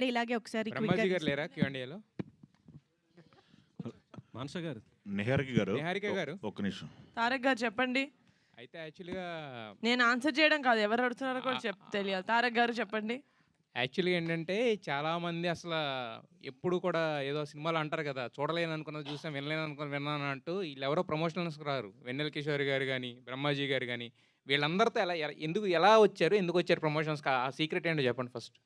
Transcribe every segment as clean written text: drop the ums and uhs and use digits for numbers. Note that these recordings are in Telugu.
ఇలాగే ఒకసారి క్విక్‌గా బ్రహ్మాజీ గారు లేరా క్యూఎండిఏలో? మానస గారు, నిహారిక గారు. ఒక్క నిమిషం. తారక్ గారు చెప్పండి. అయితే యాక్చువల్‌గా నేను ఆన్సర్ చేయడం కాదు, ఎవరు అడుగుతున్నారో కూడా తెలియాలి. తారక్ గారు చెప్పండి. యాక్చువల్‌గా ఏంటంటే చాలామంది అసలు ఎప్పుడు కూడా ఏదో సినిమాలో అంటారు కదా! చూడలేను అనుకున్నది చూసాం, వినలేను అనుకున్నది విన్నాను అంటూ వీళ్ళెవరో ప్రమోషనల్స్‌కి రారు. వెన్నెల కిషోర్ గారు గాని, బ్రహ్మాజీ గారు గాని వీళ్ళందరితో ఎలా వచ్చారు? ఎందుకు వచ్చారు ప్రమోషన్స్‌కి? ఆ సీక్రెట్ ఏంటో చెప్పండి first.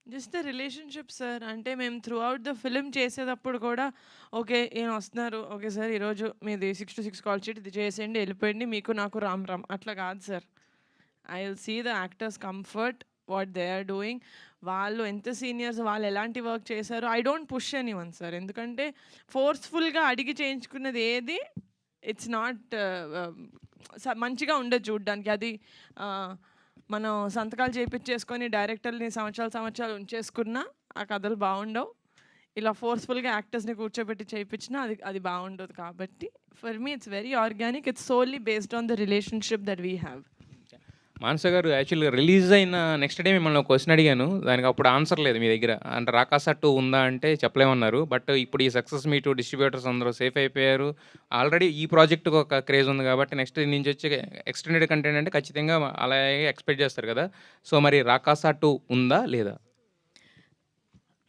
Just the relationship sir. అంటే మేము త్రూ అవుట్ ద ఫిల్మ్ చేసేటప్పుడు కూడా ఓకే ఈయన వస్తున్నారు, ఓకే సార్ ఈరోజు మీది 6 to 6 కాల్ షీట్ ఇది చేసేయండి, వెళ్ళిపోయిండి, మీకు నాకు రామ్ రామ్ అట్లా కాదు sir. I will see the actors comfort, what they are doing, వాళ్ళు ఎంత సీనియర్స్, వాళ్ళు ఎలాంటి వర్క్ చేశారు. I don't push anyone sir. ఎందుకంటే ఫోర్స్ఫుల్గా అడిగి చేయించుకున్నది ఏది ఇట్స్ నాట్ మంచిగా ఉండదు చూడ్డానికి. అది మనం సంతకాలు చేయించేసుకొని డైరెక్టర్ని సంవత్సరాలు ఉంచేసుకున్నా ఆ కథలు బాగుండవు. ఇలా ఫోర్స్ఫుల్గా యాక్టర్స్ని కూర్చోబెట్టి చేయించినా అది బాగుండదు. కాబట్టి for me it's very organic. It's solely based on the relationship that we have. Manasa గారు యాక్చువల్‌గా రిలీజ్ అయిన నెక్స్ట్ డే మిమ్మల్ని ఒక క్వెషన్ అడిగాను. దానికి అప్పుడు ఆన్సర్ లేదు మీ దగ్గర. అంటే 'రాకాస 2' ఉందా అంటే చెప్పలేమన్నారు. బట్ ఇప్పుడు ఈ సక్సెస్ మీట్ డిస్ట్రిబ్యూటర్స్ అందరూ సేఫ్ అయిపోయారు. ఆల్రెడీ ఈ ప్రాజెక్ట్‌కి ఒక క్రేజ్ ఉంది కాబట్టి నెక్స్ట్ నుంచి వచ్చే ఎక్స్టెండెడ్ కంటెంట్ అంటే ఖచ్చితంగా అలాగే ఎక్స్‌పెక్ట్ చేస్తారు కదా! సో మరి 'రాకాస 2' ఉందా లేదా?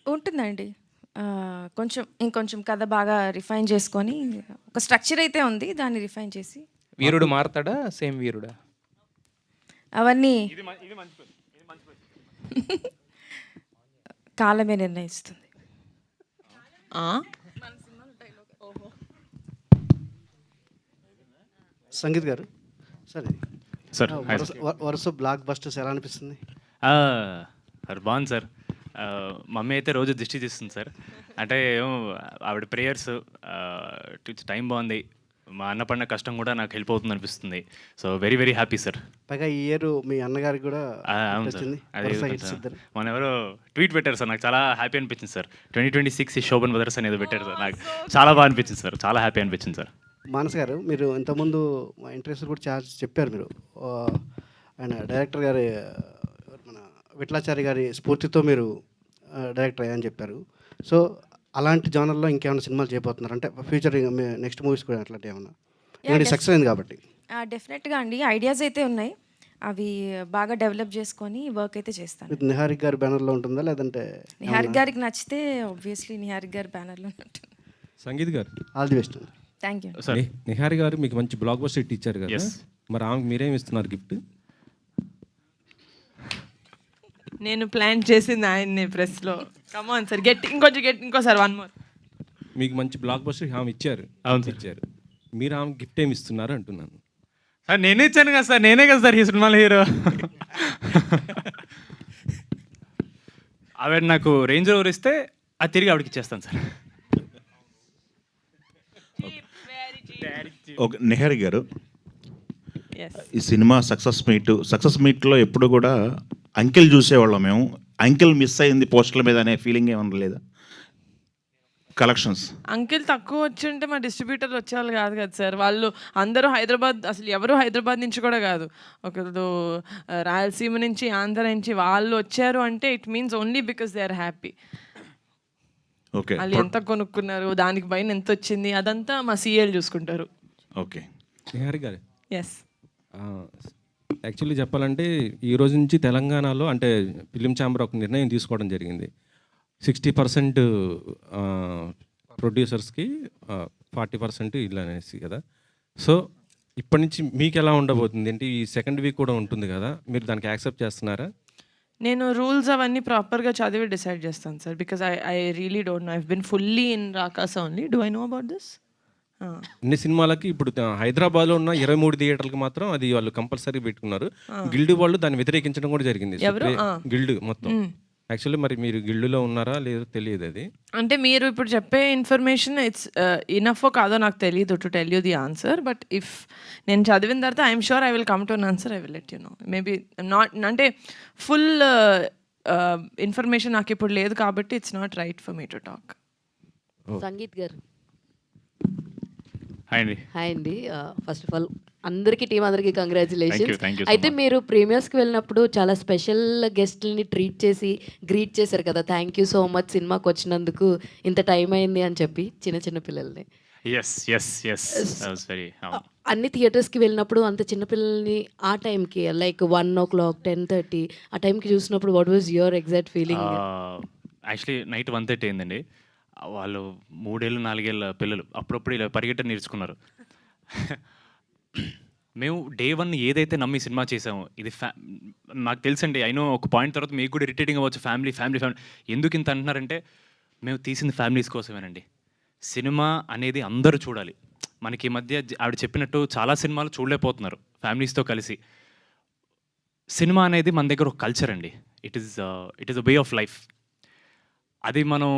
ఉంటుందండి. ఇంకొంచెం కథ బాగా రిఫైన్ చేసుకొని ఒక స్ట్రక్చర్ అయితే ఉంది. దాన్ని రిఫైన్ చేసి వీరుడు మారతాడా? సేమ్ వీరుడా? అవన్నీ కాలమే నిర్ణయిస్తుంది. సంగీత్ గారు సరే సార్ వరుస బ్లాక్ బస్టర్స్ ఎలా అనిపిస్తుంది? సార్ బాగుంది సార్. మమ్మీ అయితే రోజు దిష్టి తీస్తుంది సార్. అంటే ఆవిడ ప్రేయర్స్ టైం బాగుంది. మా అన్న పడిన కష్టం కూడా నాకు హెల్ప్ అవుతుంది అనిపిస్తుంది. So very very happy sir. పైగా ఈ ఇయర్ మీ అన్నగారికి కూడా అవును సార్. వచ్చింది. అదే వరుస hits ఇద్దరు. మన ఎవరో ట్వీట్ పెట్టారు సార్, నాకు చాలా హ్యాపీ అనిపించింది సార్. 2026 ఈ శోభన్ బ్రదర్స్ అనేది పెట్టారు సార్. నాకు చాలా బాగా అనిపించింది సార్, చాలా హ్యాపీ అనిపించింది సార్. మానస్ గారు, మీరు ఇంతకుముందు మా ఇంటర్వ్యూస్ కూడా చాలా చెప్పారు. మీరు ఆయన డైరెక్టర్ గారి మన విఠలాచారి గారి స్ఫూర్తితో మీరు డైరెక్టర్ అయ్యని చెప్పారు. సో అలాంటి జానర్లో ఇంకేమైనా సినిమాలు చేయబోతున్నారు అంటే ఫ్యూచర్ నెక్స్ట్ మూవీస్ కూడా అట్లాంటి ఏమన్నా? ఎందుకంటే సక్సెస్ అయింది కాబట్టి. డెఫినెట్గా అండి, ఐడియాస్ అయితే ఉన్నాయి. అవి బాగా డెవలప్ చేసుకొని వర్క్ అయితే చేస్తాను. ఇది నిహారిక్ గారి బ్యానర్లో ఉంటుందా లేదంటే? నిహారిక్ గారికి నచ్చితే ఆబ్వియస్లీ నిహారిక్ గారి బ్యానర్లో ఉంటుంది. సంగీత్ గారు, all the best. Thank you. Sir Nihari గారు మీకు మంచి బ్లాక్ బస్టర్ హిట్ ఇచ్చారు కదా, Yes. మరి ఆమెకు మీరేమి ఇస్తున్నారు గిఫ్ట్? నేను ప్లాన్ చేసింది ఆయన్ని ప్రెస్లో. కమాన్ సార్, ఇంకోసారి వన్ మోర్. మీకు మంచి బ్లాక్ బస్టర్ ఆమె ఇచ్చారు. అవును సార్. ఇచ్చారు. మీరు ఆమె గిఫ్ట్ ఏమి ఇస్తున్నారు అంటున్నాను. సార్ నేనే ఇచ్చాను కదా సార్, నేనే కదా సార్ ఈ సినిమాలో హీరో. ఆవిడ నాకు రేంజ్ రోవర్ ఇస్తే అది తిరిగి ఆవిడకి ఇచ్చేస్తాను సార్. ఓకే, నిహారి గారు, ఎస్. ఈ సినిమా సక్సెస్ మీట్లో ఎప్పుడు కూడా అంకెల్ చూసేవాళ్ళం మేము. అంకెల్ మిస్ అయింది పోస్టర్ల మీద అనే ఫీలింగ్ ఏమన్నా లేదా? కలెక్షన్స్ అంకిల్ తక్కువ వచ్చి ఉంటే మా డిస్ట్రిబ్యూటర్లు వచ్చేవాళ్ళు కాదు కదా సార్. వాళ్ళు అందరూ హైదరాబాద్, అసలు ఎవరు హైదరాబాద్ నుంచి కూడా కాదు, ఒకరు రాయలసీమ నుంచి, ఆంధ్ర నుంచి వాళ్ళు వచ్చారు అంటే it means only because they are happy. Okay, వాళ్ళు ఎంత కొనుక్కున్నారు, దానికి పైన ఎంత వచ్చింది, అదంతా మా సీఎల్ చూసుకుంటారు. ఓకే. నిహారి గారు, ఎస్. యాక్చువల్లీ చెప్పాలంటే ఈ రోజు నుంచి తెలంగాణలో అంటే ఫిలిం ఛాంబర్ ఒక నిర్ణయం తీసుకోవడం జరిగింది. 60% ప్రొడ్యూసర్స్కి 40% ఇల్లు అనేసి కదా. సో ఇప్పటి నుంచి మీకు ఎలా ఉండబోతుంది? ఏంటి ఈ సెకండ్ వీక్ కూడా ఉంటుంది కదా, మీరు దానికి యాక్సెప్ట్ చేస్తున్నారా? నేను రూల్స్ అవన్నీ ప్రాపర్గా చదివి డిసైడ్ చేస్తాను sir. Because I really don't know. I been fully in Rakasa only. Do I know about this? అన్ని సినిమాలకి ఇప్పుడు హైదరాబాద్లో ఉన్న 23 థియేటర్లకు మాత్రం అది వాళ్ళు కంపల్సరీ పెట్టుకున్నారు. గిల్డ్ వాళ్ళు దాన్ని వ్యతిరేకించడం కూడా జరిగింది. ఎవరు? గిల్డ్ మొత్తం. యాక్చువల్లీ మరి మీరు గిల్డ్లో ఉన్నారా లేదో తెలియదు. అది అంటే మీరు ఇప్పుడు చెప్పే ఇన్ఫర్మేషన్ ఇట్స్ ఇనఫో కాదో నాకు తెలియదు to tell you the answer. But if నేను చదివిన తర్వాత I'm sure I will come to an answer. I will let you know. Maybe not అంటే ఫుల్ ఇన్ఫర్మేషన్ నాకు ఇప్పుడు లేదు కాబట్టి it's not right for me to talk. Sangeet గారు హాయ్ అండి. హాయ్ అండి. ఫస్ట్ ఆఫ్ ఆల్ అందరికీ టీం అందరికీ కంగ్రాచులేషన్స్. thank you so అయితే much. మీరు ప్రీమియర్స్కి వెళ్ళినప్పుడు చాలా స్పెషల్ గెస్ట్ని ట్రీట్ చేసి గ్రీట్ చేశారు కదా, థ్యాంక్ యూ సో మచ్ సినిమాకి వచ్చినందుకు, ఇంత టైం అయింది అని చెప్పి చిన్న చిన్న పిల్లల్ని. ఎస్ ఎస్ ఎస్ వెరీ అన్ని థియేటర్స్కి వెళ్ళినప్పుడు అంత చిన్నపిల్లల్ని ఆ టైంకి లైక్ 1 o'clock 10:30 ఆ టైంకి చూసినప్పుడు what was your exact feeling? Actually night 1:30 అయిందండి. వాళ్ళు 3 ఏళ్ళు 4 ఏళ్ళ పిల్లలు అప్పుడప్పుడు ఇలా పరిగెట్టని నేర్చుకున్నారు. మేము డే 1 ఏదైతే నమ్మి సినిమా చేసామో ఇది నాకు తెలుసండి. అయినో ఒక పాయింట్ తర్వాత మీకు కూడా ఇరిటేటింగ్ అవ్వచ్చు, ఫ్యామిలీ ఫ్యామిలీ ఫ్యామిలీ ఎందుకు ఇంత అంటున్నారంటే మేము తీసింది ఫ్యామిలీస్ కోసమేనండి. సినిమా అనేది అందరూ చూడాలి. మనకి ఈ మధ్య ఆవిడ చెప్పినట్టు చాలా సినిమాలు చూడలేకపోతున్నారు ఫ్యామిలీస్తో కలిసి. సినిమా అనేది మన దగ్గర ఒక కల్చర్ అండి. It is a way of life. అది మనం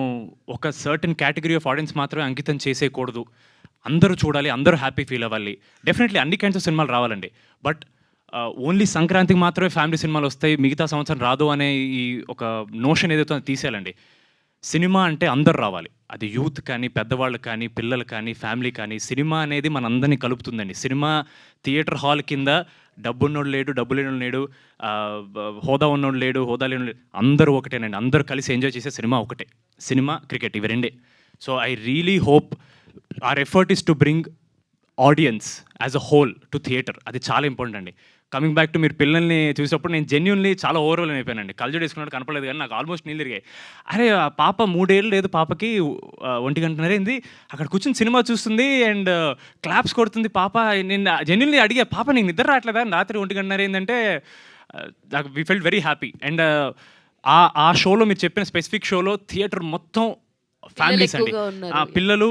ఒక సర్టన్ కేటగిరీ ఆఫ్ ఆడియన్స్ మాత్రమే అంకితం చేసేయకూడదు. అందరూ చూడాలి, అందరూ హ్యాపీ ఫీల్ అవ్వాలి. డెఫినెట్లీ అన్ని కైండ్స్ ఆఫ్ సినిమాలు రావాలండి. బట్ ఓన్లీ సంక్రాంతికి మాత్రమే ఫ్యామిలీ సినిమాలు వస్తాయి, మిగతా సంవత్సరం రాదు అనే ఈ ఒక నోషన్ ఏదైతే తీసేయాలండి. సినిమా అంటే అందరు రావాలి. అది యూత్ కానీ, పెద్దవాళ్ళు కానీ, పిల్లలు కానీ, ఫ్యామిలీ కానీ. సినిమా అనేది మనందరినీ కలుపుతుందండి. సినిమా థియేటర్ హాల్ కింద డబ్బున్నోడు లేడు, డబ్బు లేనోడు లేడు, హోదా ఉన్నోడు లేడు, హోదా లేనోడు లేడు, అందరూ ఒకటేనండి. అందరూ కలిసి ఎంజాయ్ చేసే సినిమా ఒకటే. సినిమా, క్రికెట్ ఇవి రెండే. So I really hope our effort is to bring audience as a whole to theatre. అది చాలా ఇంపార్టెంట్ అండి. కమింగ్ బ్యాక్ టు మీరు పిల్లల్ని చూసినప్పుడు నేను జెన్యున్లీ చాలా ఓవర్వెల్ అయిపోయానండి. కళ్ళజోడు వేసుకున్నట్టు కనపడలేదు కానీ నాకు ఆల్మోస్ట్ నీళ్ళు తిరిగాయి. అరే ఆ పాప 3 ఏళ్ళు లేదు, పాపకి 1 గంటన్నర అయింది, అక్కడ కూర్చొని సినిమా చూస్తుంది అండ్ క్లాప్స్ కొడుతుంది పాప. నేను జెన్యున్లీ అడిగా, పాప నీకు నిద్ర రావట్లేదా రాత్రి 1 గంటన్నర అయిందంటే? నాకు we felt very happy. And ఆ షోలో మీరు చెప్పిన స్పెసిఫిక్ షోలో థియేటర్ మొత్తం ఫ్యామిలీస్ అండి, పిల్లలు,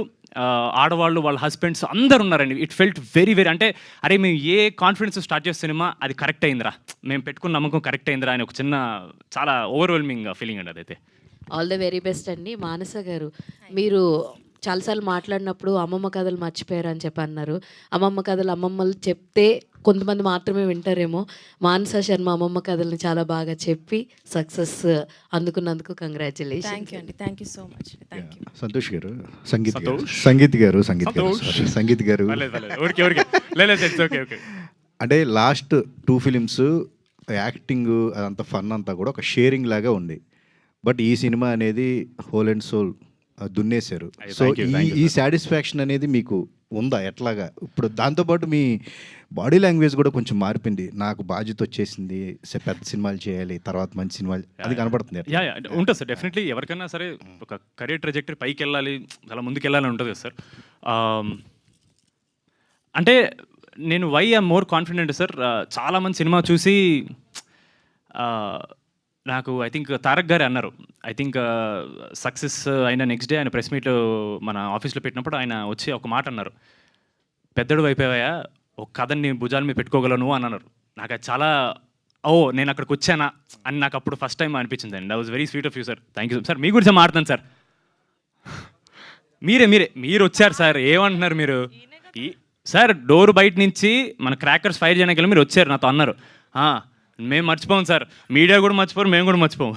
ఆడవాళ్ళు, వాళ్ళ హస్బెండ్స్ అందరు ఉన్నారండి. ఇట్ ఫెల్ట్ వెరీ వెరీ, అంటే అరే మేము ఏ కాన్ఫిడెన్స్ స్టార్ట్ చేసే సినిమా అది కరెక్ట్ అయిందిరా, మేము పెట్టుకున్న నమ్మకం కరెక్ట్ అయిందిరా అని ఒక చిన్న చాలా ఓవర్వెల్మింగ్ ఫీలింగ్ అండి అదైతే. ఆల్ ద వెరీ బెస్ట్ అండి. మానస గారు, మీరు చాలాసార్లు మాట్లాడినప్పుడు అమ్మమ్మ కథలు మర్చిపోయారు అని చెప్పి అన్నారు. అమ్మమ్మ కథలు అమ్మమ్మలు చెప్తే కొంతమంది మాత్రమే వింటారేమో. మానస శర్మ అమ్మమ్మ కథల్ని చాలా బాగా చెప్పి సక్సెస్ అందుకున్నందుకు కంగ్రాచులేషన్. థ్యాంక్ యూ అండి, thank you so much. Thank you. Santosh గారు, సంగీత్ గారు అంటే లాస్ట్ 2 ఫిలిమ్స్ యాక్టింగ్ అదంతా ఫన్ అంతా కూడా ఒక షేరింగ్ లాగా ఉంది. బట్ ఈ సినిమా అనేది హోల్ అండ్ సోల్ దున్నేశారు. సో ఈ సాటిస్ఫాక్షన్ అనేది మీకు ఉందా ఎట్లాగా? ఇప్పుడు దాంతోపాటు మీ బాడీ లాంగ్వేజ్ కూడా కొంచెం మారిపోయింది. నాకు బాధ్యత వచ్చేసింది, పెద్ద సినిమాలు చేయాలి, తర్వాత మంచి సినిమాలు, అది కనపడుతుంది. ఉంటుంది సార్, డెఫినెట్లీ ఎవరికైనా సరే ఒక కెరీర్ ట్రెజెక్టరీ పైకి వెళ్ళాలి, చాలా ముందుకు వెళ్ళాలని ఉంటుంది కదా సార్. అంటే నేను why I'm more confident sir, చాలామంది సినిమా చూసి నాకు ఐ థింక్ తారక్ గారే అన్నారు. ఐ థింక్ సక్సెస్ అయిన నెక్స్ట్ డే ఆయన ప్రెస్ మీట్ మన ఆఫీస్లో పెట్టినప్పుడు ఆయన వచ్చి ఒక మాట అన్నారు, పెద్దడు అయిపోయావా, ఒక కథని భుజాల మీద పెట్టుకోగలను అని అన్నారు. నాకు అది చాలా నేను అక్కడికి వచ్చానా అని నాకు అప్పుడు ఫస్ట్ టైం అనిపించింది అండి. I was very sweet of you sir, thank you sir. మీ గురించి మాట్లాడతాను సార్. మీరు వచ్చారు సార్, ఏమంటున్నారు మీరు? సార్ డోర్ బయట నుంచి మన క్రాకర్స్ ఫైర్ చేయడానికి వెళ్ళి మీరు వచ్చారు, నాతో అన్నారు. మేము మర్చిపోం సార్, మీడియా కూడా మర్చిపోరు, మేము కూడా మర్చిపోం.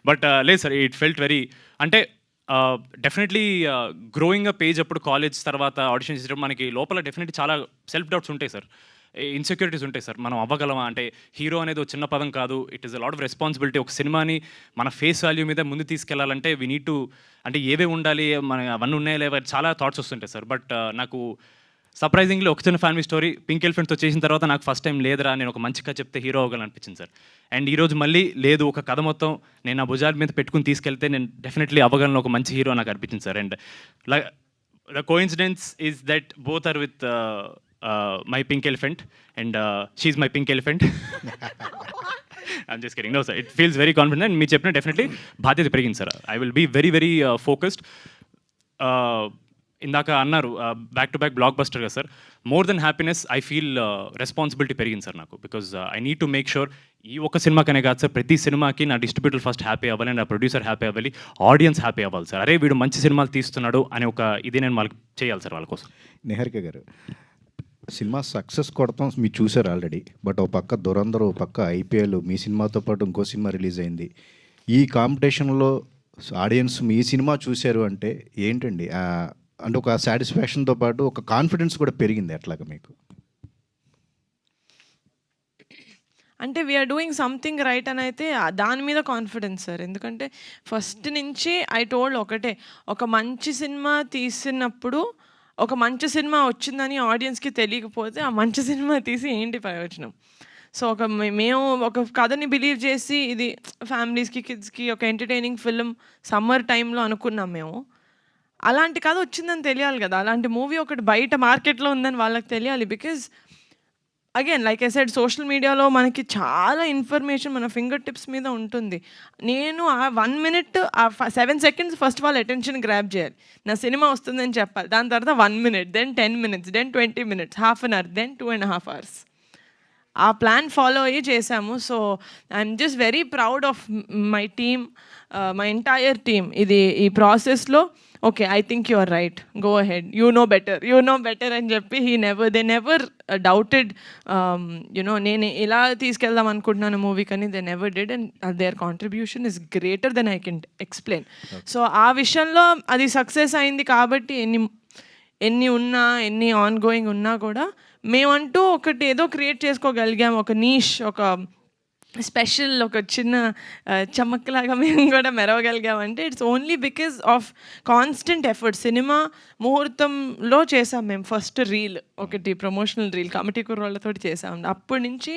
బట్ లేదు సార్, ఇట్ ఫెల్ట్ వెరీ, అంటే డెఫినెట్లీ గ్రోయింగ్ అప్ ఏజ్ అప్పుడు కాలేజ్ తర్వాత ఆడిషన్ చేసేటప్పుడు మనకి లోపల డెఫినెట్లీ చాలా సెల్ఫ్ డౌట్స్ ఉంటాయి సార్, ఇన్సెక్యూరిటీస్ ఉంటాయి సార్. మనం అవ్వగలమా అంటే హీరో అనేది ఒక చిన్న పదం కాదు, it is a lot of responsibility. ఒక సినిమాని మన ఫేస్ వాల్యూ మీద ముందు తీసుకెళ్లాలంటే వీ నీడ్ టు, అంటే ఏవే ఉండాలి, మన అవన్నీ ఉన్నాయా లేవా, చాలా థాట్స్ వస్తుంటాయి సార్. బట్ నాకు సర్ప్రైజింగ్లీ ఒక చిన్న ఫ్యామిలీ స్టోరీ పింక్ ఎలిఫెంట్తో చేసిన తర్వాత నాకు ఫస్ట్ టైం లేదురా నేను ఒక మంచి కథ చెప్తే హీరో అవ్వగలను అనిపించింది సార్. అండ్ ఈరోజు మళ్ళీ లేదు, ఒక కథ మొత్తం నేను ఆ భుజాల మీద పెట్టుకుని తీసుకెళ్తే నేను డెఫినెట్లీ అవ్వగలను, ఒక మంచి హీరో నాకు అనిపించింది sir. And the coincidence is that both are with my pink elephant and she my pink elephant. I'm just kidding. No sir, it feels very confident. And మీరు చెప్పిన డెఫినెట్లీ బాధ్యత పెరిగింది sir. I will be very very focused. ఇందాక అన్నారు back to back blockbuster కదా sir, more than happiness I feel responsibility పెరిగింది సార్ నాకు. Because I need to make sure ఈ ఒక్క సినిమాకనే కాదు సార్, ప్రతి సినిమాకి నా డిస్ట్రిబ్యూటర్ ఫస్ట్ హ్యాపీ అవ్వాలి, నా ప్రొడ్యూసర్ హ్యాపీ అవ్వాలి, ఆడియన్స్ హ్యాపీ అవ్వాలి సార్. అరే వీడు మంచి సినిమాలు తీస్తున్నాడు అని ఒక ఇది నేను వాళ్ళకి చేయాలి సార్ వాళ్ళ కోసం. నిహారిక గారు, సినిమా సక్సెస్ కొడతాం మీరు చూసారు ఆల్రెడీ, బట్ ఒక పక్క దురందర్, ఒక పక్క ఐపీఎల్, మీ సినిమాతో పాటు ఇంకో సినిమా రిలీజ్ అయింది. ఈ కాంపిటీషన్లో ఆడియన్స్ మీ సినిమా చూశారు అంటే ఏంటండి, అంటే ఒక సాటిస్ఫాక్షన్తో పాటు ఒక కాన్ఫిడెన్స్ కూడా పెరిగింది ఎట్లాగా మీకు? అంటే వీఆర్ డూయింగ్ సంథింగ్ రైట్ అని అయితే దాని మీద కాన్ఫిడెన్స్ సార్. ఎందుకంటే ఫస్ట్ నుంచి ఐ టోల్డ్ ఒకటే, ఒక మంచి సినిమా తీసినప్పుడు ఒక మంచి సినిమా వచ్చిందని ఆడియన్స్కి తెలియకపోతే ఆ మంచి సినిమా తీసి ఏంటి ప్రయోజనం? సో మేము ఒక కథని బిలీవ్ చేసి ఇది ఫ్యామిలీస్కి కిడ్స్కి ఒక ఎంటర్టైనింగ్ ఫిల్మ్ సమ్మర్ టైంలో అనుకున్నాం మేము. అలాంటి కథ వచ్చిందని తెలియాలి కదా, అలాంటి మూవీ ఒకటి బయట మార్కెట్లో ఉందని వాళ్ళకి తెలియాలి. Because again like I said, social మీడియాలో మనకి చాలా ఇన్ఫర్మేషన్ మన ఫింగర్ టిప్స్ మీద ఉంటుంది. నేను ఆ 1 minute, ఆ 7 seconds first of all attention grab చేయాలి. నా సినిమా వస్తుందని చెప్పాలి. దాని తర్వాత 1 minute, then 10 minutes, then 20 minutes, half an hour, then 2.5 hours. ఆ ప్లాన్ ఫాలో అయ్యి చేశాము. So I'm just very proud of my team, my entire team. ఈ ప్రాసెస్లో okay, I think you are right, go ahead, you know better అని చెప్పి దే నెవర్ డౌటెడ్ నేను ఇలా తీసుకెళ్దాం అనుకుంటున్నాను మూవీ, కానీ they never did, and there contribution is greater than I can explain. So ఆ విషయంలో అది సక్సెస్ అయింది కాబట్టి ఎన్ని ఉన్నా, ఎన్ని ఆన్ గోయింగ్ ఉన్నా కూడా మేమంటూ ఒకటి ఏదో క్రియేట్ చేసుకోగలిగాం, ఒక నీష్, ఒక స్పెషల్, ఒక చిన్న చమక్లాగా మేము కూడా మెరవగలిగామంటే it's only because of constant effort. Cinema ముహూర్తంలో చేసాం మేము ఫస్ట్ రీల్, ఒకటి ప్రమోషనల్ రీల్ కమిటీ కుర్రోళ్ళతో చేసాం. అప్పటి నుంచి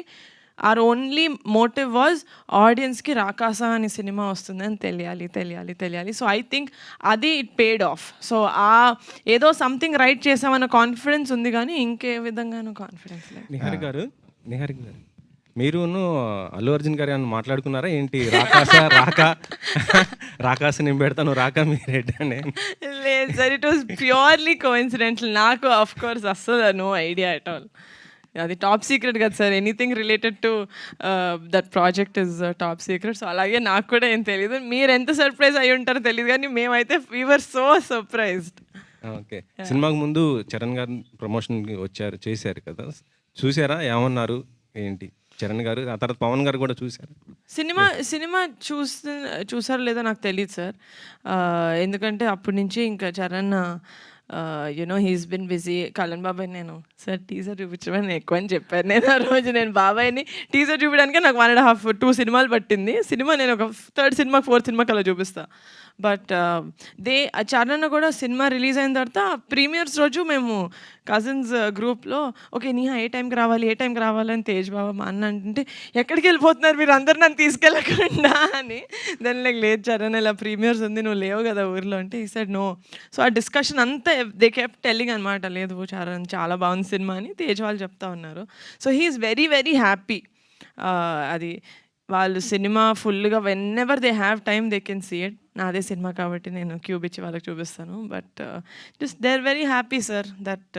ఆర్ ఓన్లీ మోటివ్ వాజ్ ఆడియన్స్కి రాకాస అనే సినిమా వస్తుందని తెలియాలి. సో ఐ థింక్ అది ఇట్ పేడ్ ఆఫ్. సో ఏదో సంథింగ్ రైట్ చేసామన్న కాన్ఫిడెన్స్ ఉంది, కానీ ఇంకే విధంగానూ కాన్ఫిడెన్స్ లేదు. నిహారిక గారు మీరును అల్లు అర్జున్ గారు అని మాట్లాడుకున్నారా ఏంటి? రాకాస నేను పెడతాను, రాక మీరేంటి అని? లేదు sir, it was purely coincidental. నాకు ఆఫ్ కోర్స్ అస్సలు నో ఐడియా అట్ ఆల్. అది టాప్ సీక్రెట్ కదా sir, anything related to that project is top secret. So అలాగే నాకు కూడా ఏం తెలియదు. మీరు ఎంత సర్ప్రైజ్ అయ్యి ఉంటారో తెలియదు, కానీ మేమైతే we were so surprised. Okay, సినిమాకు ముందు చరణ్ గారు ప్రమోషన్కి చేశారు కదా, చూసారా? ఏమన్నారు ఏంటి చరణ్ గారు? ఆ తర్వాత పవన్ గారు కూడా చూశారు. సినిమా చూసారో లేదో నాకు తెలియదు సార్, ఎందుకంటే అప్పటి నుంచి ఇంకా Charan he's been busy. Kalyan బాబాయ్ నేను సార్ టీజర్ చూపించమని ఎక్కువ అని చెప్పాను. నేను ఆ రోజు బాబాయ్ని టీజర్ చూపించడానికి నాకు 1.5 2 సినిమాలు పట్టింది. నేను ఒక 3rd సినిమా 4th సినిమాకి అలా చూపిస్తాను. బట్ చరణ్ కూడా సినిమా రిలీజ్ అయిన తర్వాత ప్రీమియర్స్ రోజు మేము కజిన్స్ గ్రూప్లో ఓకే నీహా ఏ టైంకి రావాలి అని తేజ్ బాబా మా అన్న అంటే ఎక్కడికి వెళ్ళిపోతున్నారు మీరు అందరు నన్ను తీసుకెళ్ళకుండా అని. దాని లేదు చరణ్ ఇలా ప్రీమియర్స్ ఉంది, నువ్వు లేవు కదా ఊర్లో అంటే ఈ సైడ్ నో. సో ఆ డిస్కషన్ అంతా దే కెప్ట్ టెల్లింగ్ అనమాట, లేదు చరణ్ చాలా బాగుంది సినిమా అని తేజ్ వాళ్ళు చెప్తా ఉన్నారు. So he's very very happy. అది వాళ్ళు సినిమా ఫుల్గా whenever they have time they can see it. నాదే సినిమా కాబట్టి నేను క్యూబ్ ఇచ్చి వాళ్ళకి చూపిస్తాను. But just they are very happy sir that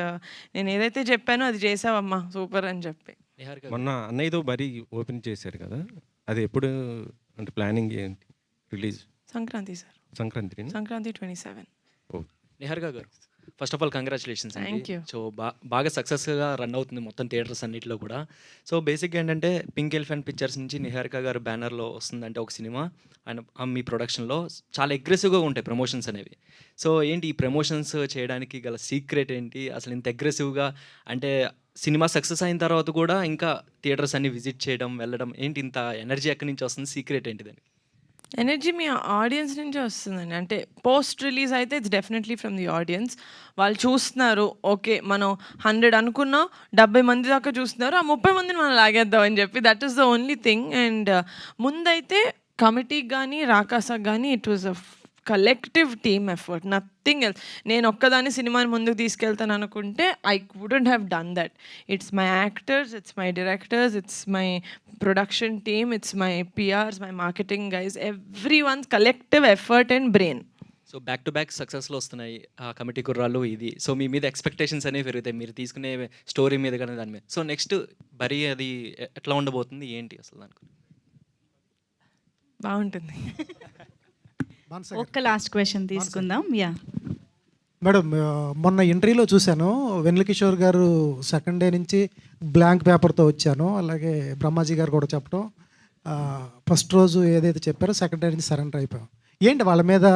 నేను ఏదైతే చెప్పానో అది చేసావమ్మా సూపర్ అని చెప్పి. మొన్న అన్నయ్యతో బరీ ఓపెన్ చేశారు కదా, అది ఎప్పుడు అంటే ప్లానింగ్ ఏంటి? Release Sankranti sir, Sankranti 27. నిహారిక గారు, first of all congratulations Thank అండి. you. సో బాగా సక్సెస్గా రన్ అవుతుంది మొత్తం థియేటర్స్ అన్నింటిలో కూడా. సో బేసిక్గా ఏంటంటే పింక్ ఎలిఫెంట్ పిక్చర్స్ నుంచి నిహారిక గారు బ్యానర్లో వస్తుందంటే ఒక సినిమా అండ్ మీ ప్రొడక్షన్లో చాలా అగ్రెసివ్గా ఉంటాయి ప్రమోషన్స్ అనేవి. సో ఏంటి ఈ ప్రమోషన్స్ చేయడానికి గల సీక్రెట్ ఏంటి? అసలు ఇంత అగ్రెసివ్గా అంటే సినిమా సక్సెస్ అయిన తర్వాత కూడా ఇంకా థియేటర్స్ అన్ని విజిట్ చేయడం, వెళ్ళడం, ఏంటి ఇంత ఎనర్జీ ఎక్కడి నుంచి వస్తుంది? సీక్రెట్ ఏంటిదని? ఎనర్జీ మీ ఆడియన్స్ నుంచే వస్తుందండి. అంటే పోస్ట్ రిలీజ్ అయితే it's definitely from the audience. వాళ్ళు చూస్తున్నారు, ఓకే మనం 100 అనుకున్నాం, 70 మంది దాకా చూస్తున్నారు, ఆ 30 మందిని మనం లాగేద్దాం అని చెప్పి that is the only thing. And ముందైతే కమిటీకి కానీ రాకాసాకి కానీ it was a collective team effort, nothing else. నేను ఒక్కదాన్ని సినిమాని ముందుకు తీసుకెళ్తాను అనుకుంటే I wouldn't have done that. It's my actors, it's my directors, it's my production team, it's my PRs, my marketing guys, everyone's collective effort and brain. So back to back సక్సెస్లో వస్తున్నాయి ఆ కమిటీ కుర్రాళ్ళు ఇది. సో మీ మీద ఎక్స్పెక్టేషన్స్ అనేవి పెరుగుతాయి మీరు తీసుకునే స్టోరీ మీద కానీ దాని మీద. సో నెక్స్ట్ బరీ అది ఎట్లా ఉండబోతుంది ఏంటి అసలు దానికి? బాగుంటుంది. ఒక్క లాస్ట్ క్వశ్చన్ తీసుకుందాం. మేడం, మొన్న ఇంటర్వ్యూలో చూశాను వెన్నెల గారు సెకండ్ డే నుంచి బ్లాంక్ పేపర్తో వచ్చాను, అలాగే బ్రహ్మాజీ గారు కూడా చెప్పడం, ఫస్ట్ రోజు ఏదైతే చెప్పారో సెకండ్ డే నుంచి సరెండర్ అయిపోయాం. ఏంటి వాళ్ళ మీద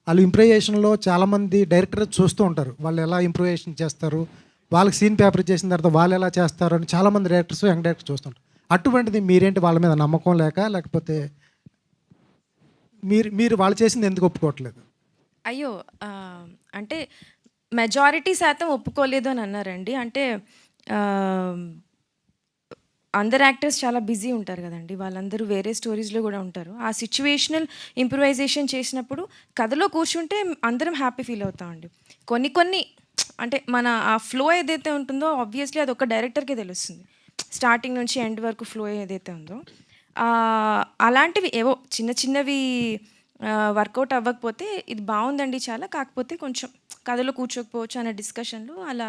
వాళ్ళు ఇంప్రూవేషన్లో చాలామంది డైరెక్టర్ చూస్తూ ఉంటారు, వాళ్ళు ఎలా ఇంప్రూవేషన్ చేస్తారు, వాళ్ళకి సీన్ పేపర్ చేసిన తర్వాత వాళ్ళు ఎలా చేస్తారు అని చాలామంది డైరెక్టర్స్ యంగ్ డైరెక్టర్స్ చూస్తుంటారు. అటువంటిది మీరేంటి వాళ్ళ మీద నమ్మకం లేకపోతే మీరు వాళ్ళు చేసింది ఎందుకు ఒప్పుకోవట్లేదు? అయ్యో! అంటే మెజారిటీ శాతం ఒప్పుకోలేదు అని అన్నారండి. అంటే అందరు యాక్టర్స్ చాలా బిజీ ఉంటారు కదండి, వాళ్ళందరూ వేరే స్టోరీస్లో కూడా ఉంటారు. ఆ సిచ్యువేషనల్ ఇంప్రూవైజేషన్ చేసినప్పుడు కథలో కూర్చుంటే అందరం హ్యాపీ ఫీల్ అవుతామండి. కొన్ని అంటే మన ఆ ఫ్లో ఏదైతే ఉంటుందో ఆబ్వియస్లీ అది ఒక డైరెక్టర్కే తెలుస్తుంది, స్టార్టింగ్ నుంచి ఎండ్ వరకు ఫ్లో ఏదైతే ఉందో. అలాంటివి ఏవో చిన్నవి వర్కౌట్ అవ్వకపోతే ఇది బాగుందండి చాలా, కాకపోతే కొంచెం కథలో కూర్చోకపోవచ్చు అనే డిస్కషన్లో అలా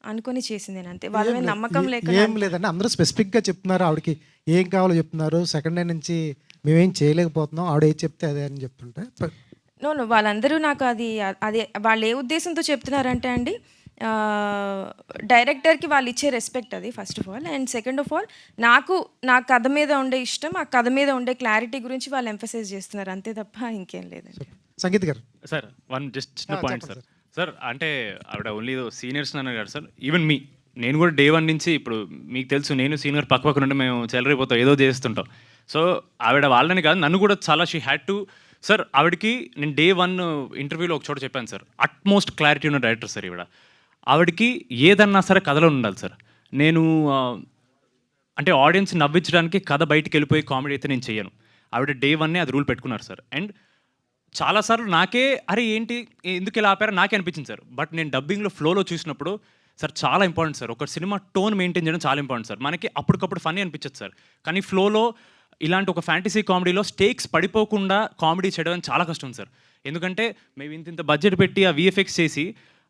అనుకొని చేసింది అంతే. వాళ్ళ మీద నమ్మకం ఏం లేదండి, అందరూ స్పెసిఫిక్గా చెప్తున్నారు, ఆవిడకి ఏం కావాలో చెప్తున్నారు. సెకండ్ డే నుంచి మేమేం చేయలేకపోతున్నాం, ఆవిడ ఏది చెప్తే అదే అని చెప్తుంటే. నో వాళ్ళందరూ నాకు అది వాళ్ళు ఏ ఉద్దేశంతో చెప్తున్నారంటే అండి, డైరెక్టర్కి వాళ్ళు ఇచ్చే రెస్పెక్ట్ అది first of all. And second of all నా కథ మీద ఉండే ఇష్టం, ఆ కథ మీద ఉండే క్లారిటీ గురించి వాళ్ళు ఎంఫసైజ్ చేస్తున్నారు అంతే తప్ప ఇంకేం లేదండి. సంగీత్ గారు సార్ జస్ట్ చిన్న పాయింట్ సార్ అంటే ఆవిడ ఓన్లీ సీనియర్స్ అన్నారు కదా సార్, ఈవెన్ నేను కూడా డే 1 నుంచి, ఇప్పుడు మీకు తెలుసు నేను సీనియర్ పక్క నుండి మేము చెలరైపోతాం, ఏదో చేస్తుంటాం. సో ఆవిడ వాళ్ళని కాదు, నన్ను కూడా చాలా షీ హ్యాడ్ టు సార్. ఆవిడకి నేను డే 1 ఇంటర్వ్యూలో ఒక చోట చెప్పాను సార్, అట్మోస్ట్ క్లారిటీ ఉన్న డైరెక్టర్ సార్ ఆవిడకి ఏదన్నా సరే కథలో ఉండాలి సార్. నేను అంటే ఆడియన్స్ నవ్వించడానికి కథ బయటికి వెళ్ళిపోయి కామెడీ అయితే నేను చేయను. ఆవిడ డే 1 అది రూల్ పెట్టుకున్నారు సార్. అండ్ చాలాసార్లు నాకే అరే ఏంటి ఎందుకు ఇలా ఆపారో నాకే అనిపించింది సార్. బట్ నేను డబ్బింగ్లో ఫ్లోలో చూసినప్పుడు సార్ చాలా ఇంపార్టెంట్ సార్, ఒక సినిమా టోన్ మెయింటైన్ చేయడం చాలా ఇంపార్టెంట్ సార్. మనకి అప్పటికప్పుడు ఫన్నీ అనిపించదు సార్, కానీ ఫ్లోలో ఇలాంటి ఒక ఫ్యాంటసీ కామెడీలో స్టేక్స్ పడిపోకుండా కామెడీ చేయడం చాలా కష్టం సార్. ఎందుకంటే మేము ఇంత బడ్జెట్ పెట్టి ఆ విఎఫ్ఎక్స్ చేసి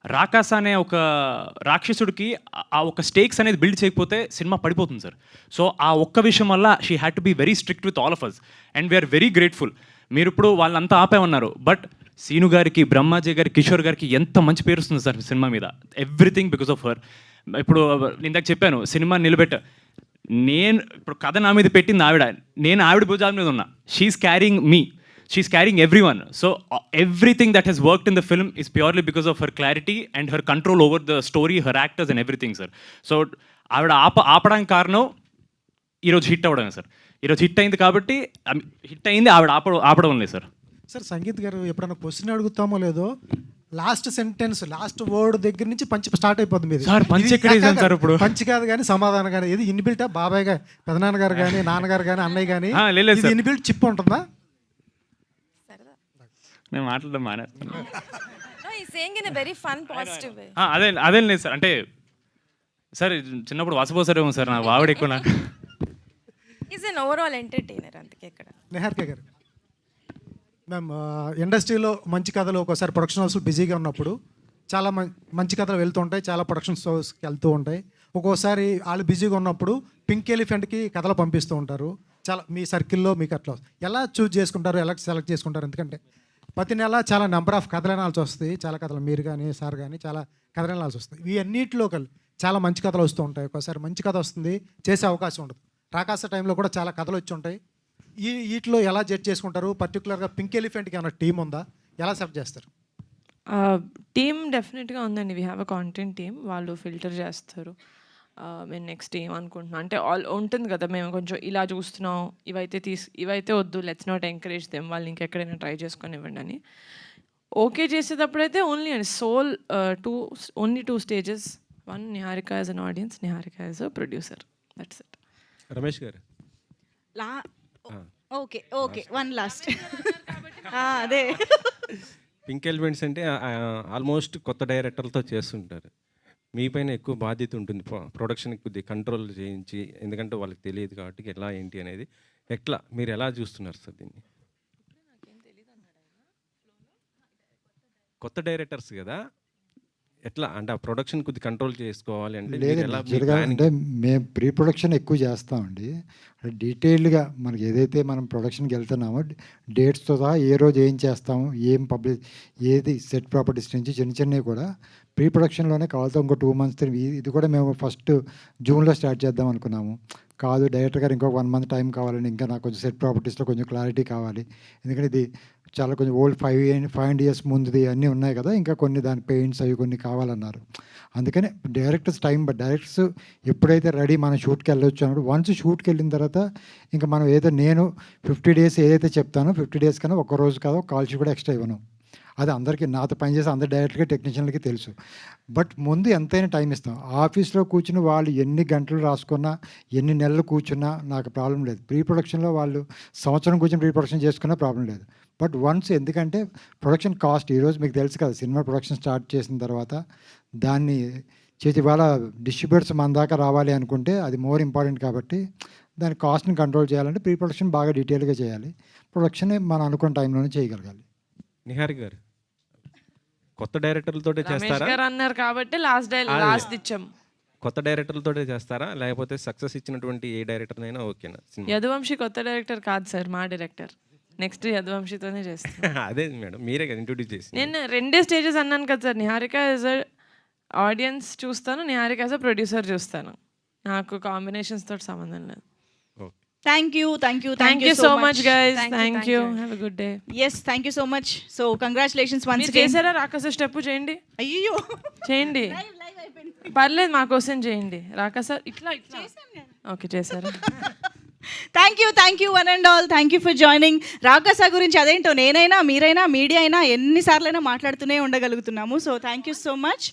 రాకాస అనే ఒక రాక్షసుడికి ఆ ఒక స్టేక్స్ అనేది బిల్డ్ చేయకపోతే సినిమా పడిపోతుంది సార్. సో ఆ ఒక్క విషయం వల్ల she had to be very strict with all of us and we're very grateful. మీరు ఇప్పుడు వాళ్ళంతా ఆపేమన్నారు, బట్ సీను గారికి, బ్రహ్మాజీ గారికి, కిషోర్ గారికి ఎంత మంచి పేరు వస్తుంది సార్ సినిమా మీద, ఎవ్రీథింగ్ బికాస్ ఆఫ్ హర్. ఇప్పుడు ఇందాక చెప్పాను సినిమా నేను ఇప్పుడు కథ నా మీద పెట్టింది ఆవిడ, నేను ఆవిడ భుజాల మీద ఉన్నా. She's carrying me, she's carrying everyone. So everything that has worked in the film is purely because of her clarity and her control over the story, her actors and everything, sir. So ఆవిడ ఆపడానికి కారణం ఈరోజు హిట్ అవ్వడమే సార్. ఈరోజు హిట్ అయింది కాబట్టి హిట్ అయింది, ఆవిడ ఆపడం లేదు సార్. సార్ సంగీత్ గారు ఎప్పుడైనా క్వశ్చన్ అడుగుతామో లేదో, లాస్ట్ సెంటెన్స్ లాస్ట్ వర్డ్ దగ్గర నుంచి పంచి స్టార్ట్ అయిపోతుంది మీది. సార్ పంచి ఎక్కడ వేసాను సార్ ఇప్పుడు? పంచి కాదు కానీ సమాధానం కానీ, ఇది ఇన్బిల్టా? బాబాయ్ గారు, పెదనాన్నగారు కానీ, నాన్నగారు కానీ, అన్నయ్య కానీ ఇన్బిల్ట్ చిప్ ఉంటుందా? నేను మాట్లాడడం మానేస్తాను. అదే లేదు సార్, అంటే సార్ చిన్నప్పుడు వాసిపోసారేమో సార్, నాకు ఆవిడ ఎక్కువ. నాకు ఈజ్ అన్ ఓవరాల్ ఎంటర్టైనర్ అందుకే. ఇక్కడ నిహారిక గారు, మ్యామ్ ఇండస్ట్రీలో మంచి కథలు ఒక్కోసారి ప్రొడక్షన్ హౌస్లు బిజీగా ఉన్నప్పుడు చాలా మంచి కథలు వెళ్తూ ఉంటాయి, చాలా ప్రొడక్షన్ హౌస్కి వెళ్తూ ఉంటాయి. ఒక్కోసారి వాళ్ళు బిజీగా ఉన్నప్పుడు పింక్ ఎలిఫెంట్కి కథలు పంపిస్తూ ఉంటారు. చాలా మీ సర్కిల్లో మీకు అట్లా ఎలా చూజ్ చేసుకుంటారు, ఎలా సెలెక్ట్ చేసుకుంటారు? ఎందుకంటే ప్రతి నెల చాలా నెంబర్ ఆఫ్ కథలు వినాల్సి వస్తాయి, చాలా కథలు మీరు కానీ సార్ కానీ చాలా కథలు వినాల్సి వస్తాయి. ఇవన్నిటిలో చాలా మంచి కథలు వస్తూ ఉంటాయి. ఒకసారి మంచి కథ వస్తుంది, చేసే అవకాశం ఉండదు. రాకాస టైంలో కూడా చాలా కథలు వచ్చి ఉంటాయి. వీటిలో ఎలా జడ్జ్ చేసుకుంటారు? పర్టికులర్గా పింక్ ఎలిఫెంట్కి ఏమైనా టీం ఉందా, ఎలా సెలెక్ట్ చేస్తారు? టీమ్ డెఫినెట్గా ఉందండి. We have a content team, వాళ్ళు ఫిల్టర్ చేస్తారు. మేము నెక్స్ట్ ఏమనుకుంటున్నాం అంటే ఉంటుంది కదా, మేము కొంచెం ఇలా చూస్తున్నాం, ఇవైతే వద్దు, లెట్స్ నాట్ ఎంకరేజ్ దెమ్, వాళ్ళు ఇంకెక్కడైనా ట్రై చేసుకొని ఇవ్వండి అని. ఓకే చేసేటప్పుడైతే only and sole only 2 stages. 1 Niharika as an audience, Niharika as a producer, that's it. Ramesh garu okay 1 last అదే పింక్ ఎలిమెంట్స్ అంటే ఆల్మోస్ట్ కొత్త డైరెక్టర్లతో చేస్తుంటారు. మీ పైన ఎక్కువ బాధ్యత ఉంటుంది, ప్రొడక్షన్కి కొద్దిగా కంట్రోల్ చేయించి, ఎందుకంటే వాళ్ళకి తెలియదు కాబట్టి ఎలా ఏంటి అనేది. మీరు ఎలా చూస్తున్నారు సార్ దీన్ని? కొత్త డైరెక్టర్స్ కదా, ఎట్లా అంటే ఆ ప్రొడక్షన్ కొద్ది కంట్రోల్ చేసుకోవాలి అంటే అంటే మేము ప్రీ ప్రొడక్షన్ ఎక్కువ చేస్తామండి. డీటెయిల్డ్గా మనకి ఏదైతే మనం ప్రొడక్షన్కి వెళ్తున్నామో డేట్స్తో సహా ఏ రోజు ఏం చేస్తాము, ఏం ఏది సెట్ ప్రాపర్టీస్ నుంచి చిన్నవి కూడా ప్రీ ప్రొడక్షన్లోనే కావాలితో ఇంకో 2 months. ఇది కూడా మేము ఫస్ట్ జూన్లో స్టార్ట్ చేద్దాం అనుకున్నాము. కాదు డైరెక్టర్ గారు ఇంకో 1 month టైం కావాలండి, ఇంకా నాకు కొంచెం సెట్ ప్రాపర్టీస్లో కొంచెం క్లారిటీ కావాలి, ఎందుకంటే ఇది చాలా కొంచెం ఓల్డ్ 5 years ముందుది అన్నీ ఉన్నాయి కదా, ఇంకా కొన్ని దాని పెయింట్స్ అవి కొన్ని కావాలన్నారు. అందుకనే డైరెక్టర్స్ టైం, బట్ డైరెక్టర్స్ ఎప్పుడైతే రెడీ మనం షూట్కి వెళ్ళొచ్చు అన్నప్పుడు, వన్స్ షూట్కి వెళ్ళిన తర్వాత ఇంకా మనం నేను 50 days ఏదైతే చెప్తానో 50 days కన్నా ఒక రోజు కాదు, ఒక కాల్ షీట్ కూడా ఎక్స్ట్రా ఇవ్వను. అది అందరికీ, నాతో పనిచేసే అందరి డైరెక్టర్కి టెక్నీషియన్లకి తెలుసు. బట్ ముందు ఎంతైనా టైం ఇస్తాం. ఆఫీస్లో కూర్చుని వాళ్ళు ఎన్ని గంటలు రాసుకున్నా, ఎన్ని నెలలు కూర్చున్నా నాకు ప్రాబ్లం లేదు. ప్రీ ప్రొడక్షన్లో వాళ్ళు సంవత్సరం కూర్చొని ప్రీ ప్రొడక్షన్ చేసుకున్నా ప్రాబ్లం లేదు. బట్ వన్స్, ఎందుకంటే ప్రొడక్షన్ కాస్ట్ ఈరోజు మీకు తెలుసు కదా, సినిమా ప్రొడక్షన్ స్టార్ట్ చేసిన తర్వాత దాన్ని ఇవాళ డిస్ట్రిబ్యూటర్స్ మన దాకా రావాలి అనుకుంటే అది మోర్ ఇంపార్టెంట్. కాబట్టి దాని కాస్ట్ని కంట్రోల్ చేయాలంటే ప్రీ ప్రొడక్షన్ బాగా డీటెయిల్గా చేయాలి. ప్రొడక్షన్ మనం అనుకున్న టైంలోనే చేయగలగాలి. నిహారిక గారు కొత్త డైరెక్టర్లతోటే రమేష్ చేస్తారా? గారు అన్నారు కాబట్టి లాస్ట్ ఇచ్చాం. కొత్త డైరెక్టర్లతోటే చేస్తారా, లేకపోతే సక్సెస్ ఇచ్చినటువంటి ఏ డైరెక్టర్నైనా ఓకేనా? యదువంశీ కొత్త డైరెక్టర్ కాదు సార్, మా డైరెక్టర్. నెక్స్ట్ యదువంశీతోనే చేస్తాను. అదే మేడం, మీరే కదా ఇంట్రొడ్యూస్ చేసి. నేను 2 stages అన్నాను కదా సార్. నిహారిక యాజ్ అ ఆడియన్స్ చూస్తాను, నిహారిక యాజ్ అ ప్రొడ్యూసర్ చూస్తాను. నాకు కాంబినేషన్స్ తోటి సంబంధం లేదు. Thank you so much guys. Thank you. Have a good day. Yes, thank you so much. So congratulations once మీరు అగైన్. చేశారా రాకాస స్టెప్? చేయండి. అయ్యో, చేయండి, పర్లేదు, మా కోసం చేయండి. రాకాస ఇట్లా ఓకే చేశారా? Thank you one and all. Thank you for joining. Raakaasa గురించి అదేంటో నేనైనా, మీరైనా, మీడియా అయినా ఎన్నిసార్లైనా మాట్లాడుతూనే ఉండగలుగుతున్నాము. So thank you so much.